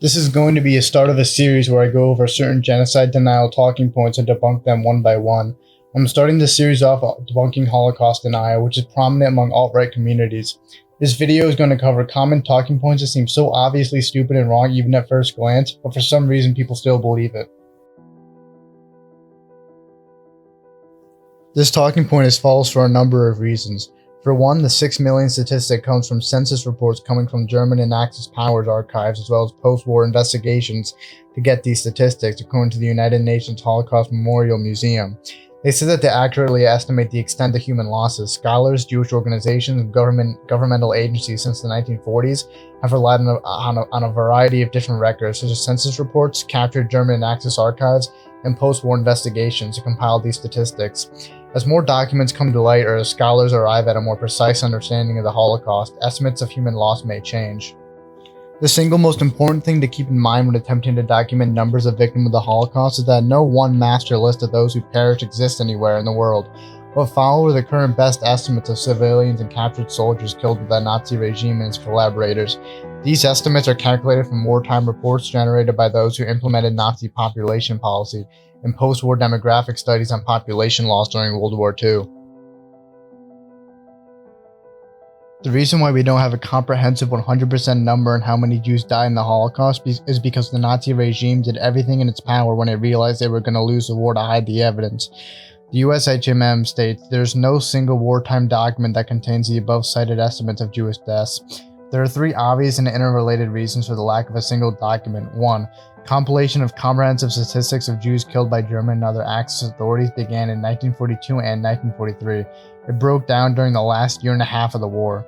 This is going to be a start of a series where I go over certain genocide denial talking points and debunk them one by one. I'm starting this series off debunking Holocaust denial, which is prominent among alt-right communities. This video is going to cover common talking points that seem so obviously stupid and wrong even at first glance, but for some reason people still believe it. This talking point is false for a number of reasons. For one, the 6 million statistic comes from census reports coming from German and Axis powers archives as well as post-war investigations to get these statistics, according to the United Nations Holocaust Memorial Museum. They said that to accurately estimate the extent of human losses, scholars, Jewish organizations, and governmental agencies since the 1940s have relied on a variety of different records, such as census reports, captured German and Axis archives, and post-war investigations to compile these statistics. As more documents come to light or as scholars arrive at a more precise understanding of the Holocaust, estimates of human loss may change. The single most important thing to keep in mind when attempting to document numbers of victims of the Holocaust is that no one master list of those who perished exists anywhere in the world. What follow are the current best estimates of civilians and captured soldiers killed by the Nazi regime and its collaborators. These estimates are calculated from wartime reports generated by those who implemented Nazi population policy and post-war demographic studies on population loss during World War II. The reason why we don't have a comprehensive 100% number on how many Jews died in the Holocaust is because the Nazi regime did everything in its power when it realized they were going to lose the war to hide the evidence. The US HMM states there is no single wartime document that contains the above cited estimates of Jewish deaths. There are three obvious and interrelated reasons for the lack of a single document. 1. Compilation of comprehensive statistics of Jews killed by German and other Axis authorities began in 1942 and 1943. It broke down during the last year and a half of the war.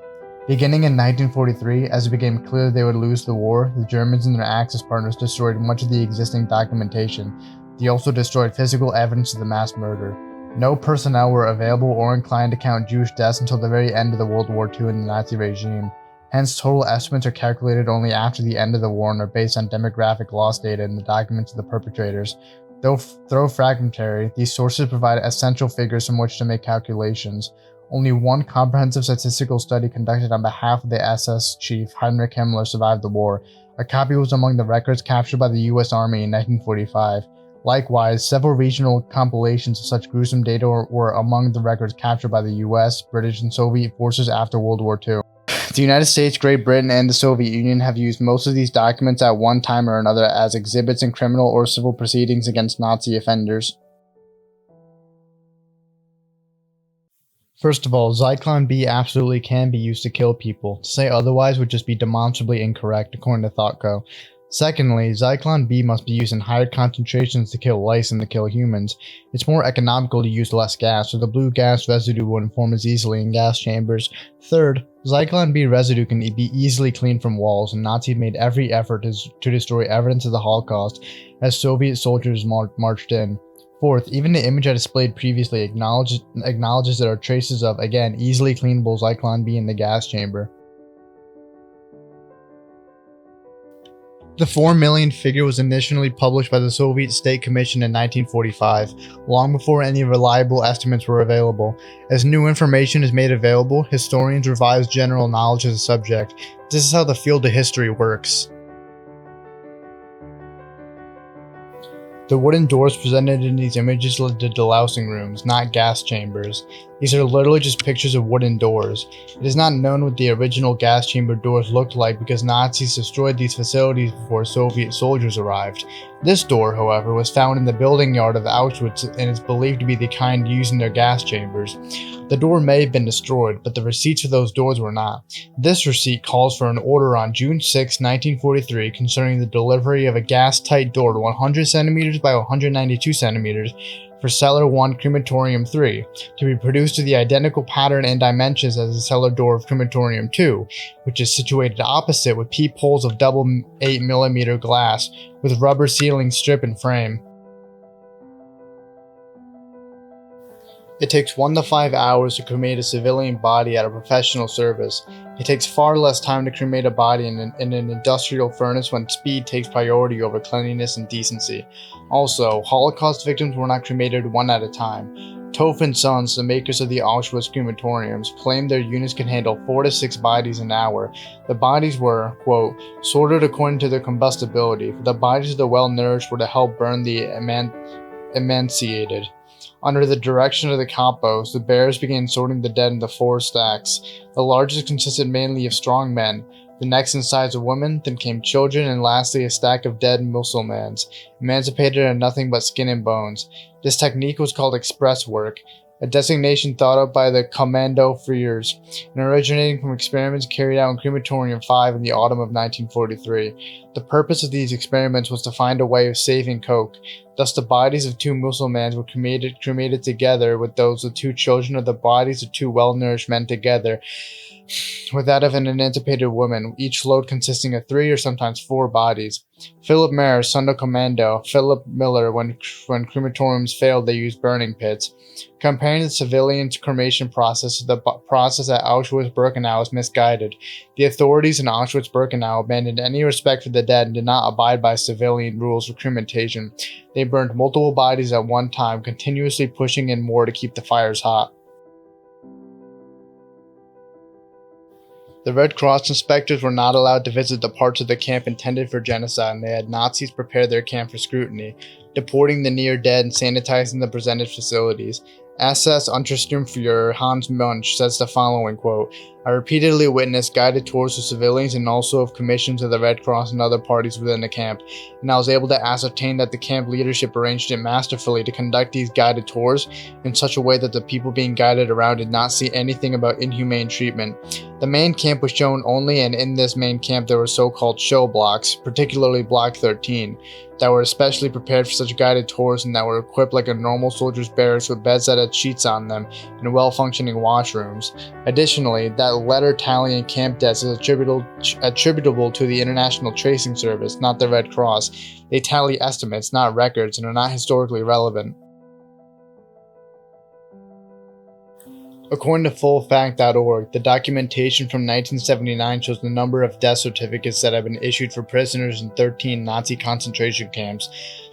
Beginning in 1943, as it became clear they would lose the war, the Germans and their Axis partners destroyed much of the existing documentation. They also destroyed physical evidence of the mass murder. No personnel were available or inclined to count Jewish deaths until the very end of the World War II and the Nazi regime. Hence, total estimates are calculated only after the end of the war and are based on demographic loss data in the documents of the perpetrators. Though fragmentary, these sources provide essential figures from which to make calculations. Only one comprehensive statistical study conducted on behalf of the SS chief Heinrich Himmler survived the war. A copy was among the records captured by the US Army in 1945. Likewise, several regional compilations of such gruesome data were among the records captured by the US, British, and Soviet forces after World War II. The United States, Great Britain, and the Soviet Union have used most of these documents at one time or another as exhibits in criminal or civil proceedings against Nazi offenders. First of all, Zyklon B absolutely can be used to kill people. To say otherwise would just be demonstrably incorrect, according to ThoughtCo. Secondly, Zyklon B must be used in higher concentrations to kill lice than to kill humans. It's more economical to use less gas, so the blue gas residue wouldn't form as easily in gas chambers. Third, Zyklon B residue can be easily cleaned from walls, and Nazis made every effort to destroy evidence of the Holocaust as Soviet soldiers marched in. Fourth, even the image I displayed previously acknowledges there are traces of, again, easily cleanable Zyklon B in the gas chamber. The 4 million figure was initially published by the Soviet State Commission in 1945, long before any reliable estimates were available. As new information is made available, historians revise general knowledge of the subject. This is how the field of history works. The wooden doors presented in these images led to delousing rooms, not gas chambers. These are literally just pictures of wooden doors. It is not known what the original gas chamber doors looked like because Nazis destroyed these facilities before Soviet soldiers arrived. This door, however, was found in the building yard of Auschwitz and is believed to be the kind used in their gas chambers. The door may have been destroyed, but the receipts for those doors were not. This receipt calls for an order on June 6, 1943 concerning the delivery of a gas-tight door 100 cm by 192 cm for Cellar 1 Crematorium 3, to be produced to the identical pattern and dimensions as the cellar door of Crematorium 2, which is situated opposite with peepholes of double 8mm glass with rubber sealing strip and frame. It takes 1 to 5 hours to cremate a civilian body at a professional service. It takes far less time to cremate a body in an industrial furnace when speed takes priority over cleanliness and decency. Also, Holocaust victims were not cremated one at a time. Toff and Sons, the makers of the Auschwitz crematoriums, claimed their units could handle 4 to 6 bodies an hour. The bodies were, quote, sorted according to their combustibility, for the bodies of the well-nourished were to help burn the emaciated. Under the direction of the capos, the bearers began sorting the dead into 4 stacks. The largest consisted mainly of strong men. The next in size of women, then came children, and lastly a stack of dead Mussulmans, emancipated and nothing but skin and bones. This technique was called express work, a designation thought up by the Kommando Führers, and originating from experiments carried out in Crematorium 5 in the autumn of 1943. The purpose of these experiments was to find a way of saving coke. Thus the bodies of 2 Mussulmans were cremated together with those of 2 children, or the bodies of 2 well-nourished men together with that of an emancipated woman, each load consisting of 3 or sometimes 4 bodies. Philip Mayer, son of Commando Philip Miller, when crematoriums failed, they used burning pits. Comparing the civilian cremation process to the process at Auschwitz-Birkenau is misguided. The authorities in Auschwitz-Birkenau abandoned any respect for the dead and did not abide by civilian rules for cremation. They burned multiple bodies at one time, continuously pushing in more to keep the fires hot. The Red Cross inspectors were not allowed to visit the parts of the camp intended for genocide, and they had Nazis prepare their camp for scrutiny, deporting the near dead and sanitizing the presented facilities. SS Untersturmführer Hans Munch says the following, quote, I repeatedly witnessed guided tours of civilians and also of commissions of the Red Cross and other parties within the camp, and I was able to ascertain that the camp leadership arranged it masterfully to conduct these guided tours in such a way that the people being guided around did not see anything about inhumane treatment. The main camp was shown only, and in this main camp there were so-called show blocks, particularly Block 13, that were especially prepared for such guided tours and that were equipped like a normal soldier's barracks with beds that had sheets on them and well-functioning washrooms. Additionally, that letter tally in camp deaths is attributable to the International Tracing Service, not the Red Cross. They tally estimates, not records, and are not historically relevant. According to fullfact.org, the documentation from 1979 shows the number of death certificates that have been issued for prisoners in 13 Nazi concentration camps.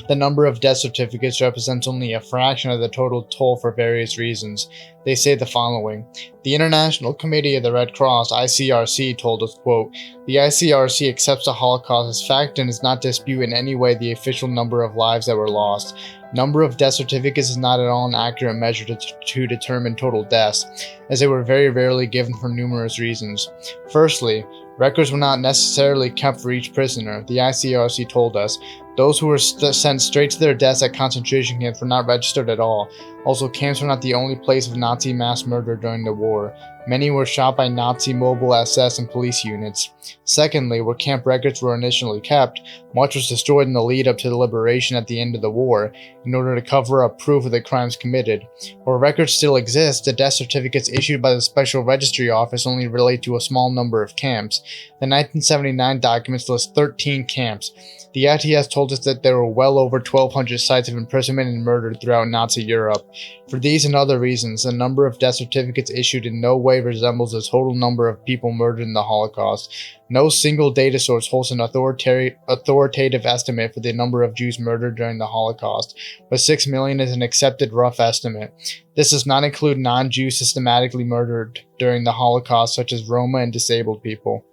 The number of death certificates represents only a fraction of the total toll for various reasons. They say the following. The International Committee of the Red Cross, ICRC, told us, quote, the ICRC accepts the Holocaust as fact and does not dispute in any way the official number of lives that were lost. Number of death certificates is not at all an accurate measure to determine total deaths, as they were very rarely given for numerous reasons. Firstly, records were not necessarily kept for each prisoner, the ICRC told us. Those who were sent straight to their deaths at concentration camps were not registered at all. Also, camps were not the only place of Nazi mass murder during the war. Many were shot by Nazi mobile SS and police units. Secondly, where camp records were initially kept, much was destroyed in the lead up to the liberation at the end of the war, in order to cover up proof of the crimes committed. Where records still exist, the death certificates issued by the Special Registry Office only relate to a small number of camps. The 1979 documents list 13 camps. The ITS told us that there were well over 1,200 sites of imprisonment and murder throughout Nazi Europe. For these and other reasons, the number of death certificates issued in no way resembles the total number of people murdered in the Holocaust. No single data source holds an authoritative estimate for the number of Jews murdered during the Holocaust, but 6 million is an accepted rough estimate. This does not include non-Jews systematically murdered during the Holocaust, such as Roma and disabled people.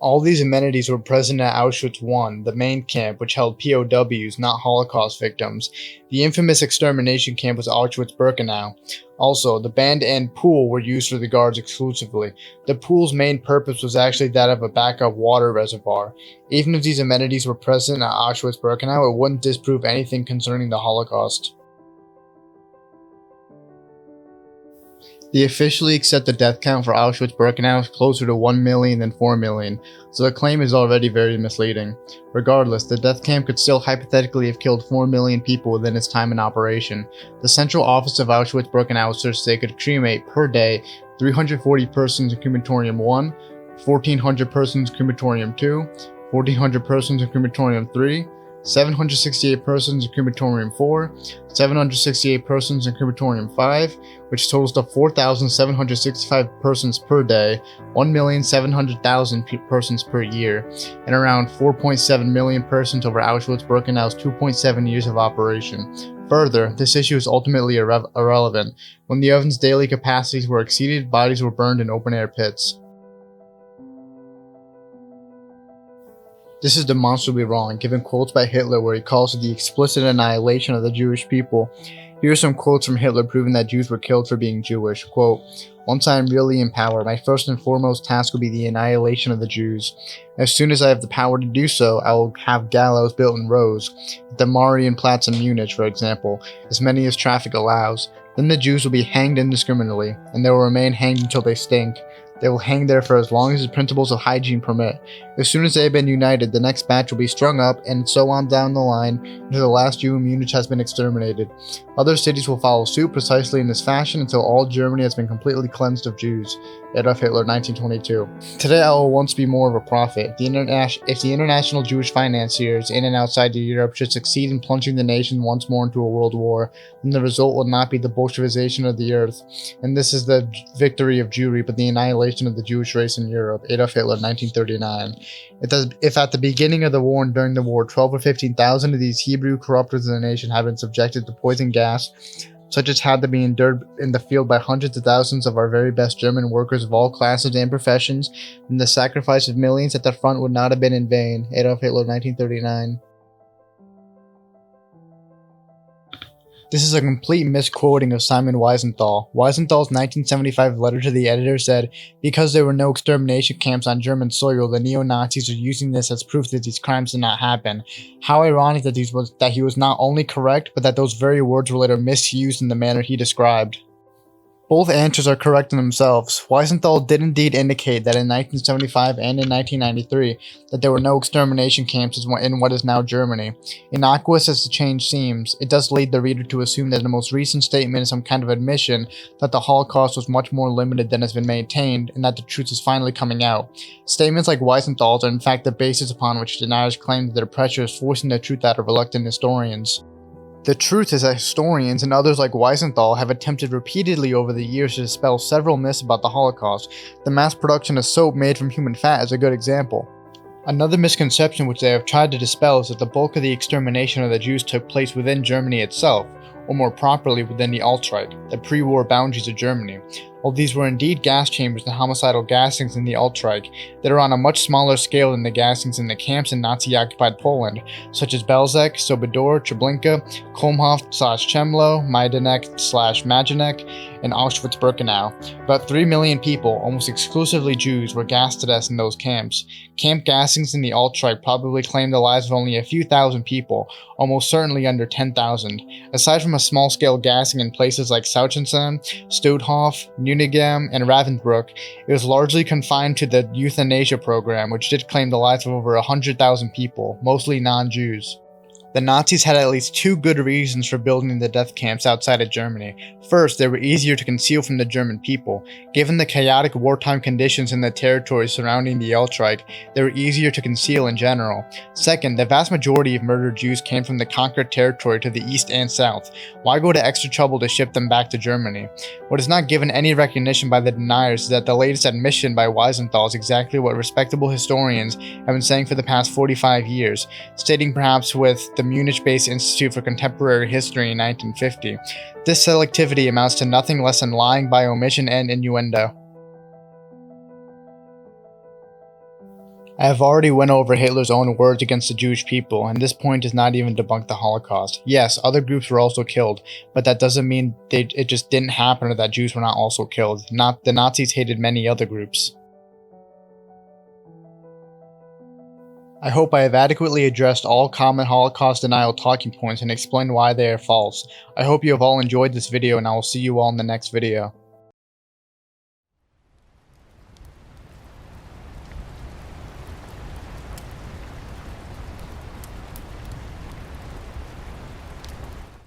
All these amenities were present at Auschwitz I, the main camp, which held POWs, not Holocaust victims. The infamous extermination camp was Auschwitz-Birkenau. Also, the band and pool were used for the guards exclusively. The pool's main purpose was actually that of a backup water reservoir. Even if these amenities were present at Auschwitz-Birkenau, it wouldn't disprove anything concerning the Holocaust. The officially accepted death count for Auschwitz-Birkenau is closer to 1 million than 4 million, so the claim is already very misleading. Regardless, the death camp could still hypothetically have killed 4 million people within its time in operation. The central office of Auschwitz-Birkenau asserts they could cremate per day 340 persons in crematorium 1, 1,400 persons in crematorium 2, 1,400 persons in crematorium 3, 768 persons in crematorium 4, 768 persons in crematorium 5, which totals to 4,765 persons per day, 1,700,000 persons per year, and around 4.7 million persons over Auschwitz-Birkenau's 2.7 years of operation. Further, this issue is ultimately irrelevant. When the oven's daily capacities were exceeded, bodies were burned in open-air pits. This is demonstrably wrong, given quotes by Hitler where he calls for the explicit annihilation of the Jewish people. Here are some quotes from Hitler proving that Jews were killed for being Jewish. Quote, "Once I am really in power, my first and foremost task will be the annihilation of the Jews. As soon as I have the power to do so, I will have gallows built in rows, at the Marienplatz in Munich, for example, as many as traffic allows. Then the Jews will be hanged indiscriminately, and they will remain hanged until they stink. They will hang there for as long as the principles of hygiene permit. As soon as they have been united, the next batch will be strung up, and so on down the line, until the last Jew in Munich has been exterminated. Other cities will follow suit precisely in this fashion until all Germany has been completely cleansed of Jews." Adolf Hitler, 1922. Today I will once be more of a prophet. If the international Jewish financiers in and outside of Europe should succeed in plunging the nation once more into a world war, then the result will not be the Bolshevization of the earth, and this is the victory of Jewry, but the annihilation of the Jewish race in Europe. Adolf Hitler, 1939. If at the beginning of the war and during the war, 12 or 15,000 of these Hebrew corruptors of the nation had been subjected to poison gas, such as had to be endured in the field by hundreds of thousands of our very best German workers of all classes and professions, then the sacrifice of millions at the front would not have been in vain. Adolf Hitler, 1939. This is a complete misquoting of Simon Weisenthal. Weisenthal's 1975 letter to the editor said, "Because there were no extermination camps on German soil, the neo-Nazis are using this as proof that these crimes did not happen." How ironic that he was not only correct, but that those very words were later misused in the manner he described. Both answers are correct in themselves. Weisenthal did indeed indicate that in 1975 and in 1993 that there were no extermination camps in what is now Germany. Innocuous as the change seems, it does lead the reader to assume that the most recent statement is some kind of admission that the Holocaust was much more limited than has been maintained and that the truth is finally coming out. Statements like Weisenthal's are in fact the basis upon which deniers claim that their pressure is forcing the truth out of reluctant historians. The truth is that historians and others like Weisenthal have attempted repeatedly over the years to dispel several myths about the Holocaust. The mass production of soap made from human fat is a good example. Another misconception which they have tried to dispel is that the bulk of the extermination of the Jews took place within Germany itself, or more properly within the Altreich, the pre-war boundaries of Germany. While these were indeed gas chambers and homicidal gasings in the Altreich, that are on a much smaller scale than the gasings in the camps in Nazi-occupied Poland, such as Belzec, Sobibor, Treblinka, Kulmhof/Chemlo, Majdanek/Majdanek, and Auschwitz-Birkenau. About 3 million people, almost exclusively Jews, were gassed to death in those camps. Camp gassings in the Altreich probably claimed the lives of only a few thousand people, almost certainly under 10,000. Aside from a small-scale gassing in places like Sauchensen, Stutthof, Nunegam, and Ravensbrück, it was largely confined to the euthanasia program, which did claim the lives of over 100,000 people, mostly non-Jews. The Nazis had at least two good reasons for building the death camps outside of Germany. First, they were easier to conceal from the German people. Given the chaotic wartime conditions in the territories surrounding the Altreich, they were easier to conceal in general. Second, the vast majority of murdered Jews came from the conquered territory to the east and south. Why go to extra trouble to ship them back to Germany? What is not given any recognition by the deniers is that the latest admission by Weisenthal is exactly what respectable historians have been saying for the past 45 years, stating perhaps with the Munich-based Institute for Contemporary History in 1950. This selectivity amounts to nothing less than lying by omission and innuendo. I have already went over Hitler's own words against the Jewish people, and this point does not even debunk the Holocaust. Yes, other groups were also killed, but that doesn't mean it just didn't happen or that Jews were not also killed. The Nazis hated many other groups. I hope I have adequately addressed all common Holocaust denial talking points and explained why they are false. I hope you have all enjoyed this video, and I will see you all in the next video.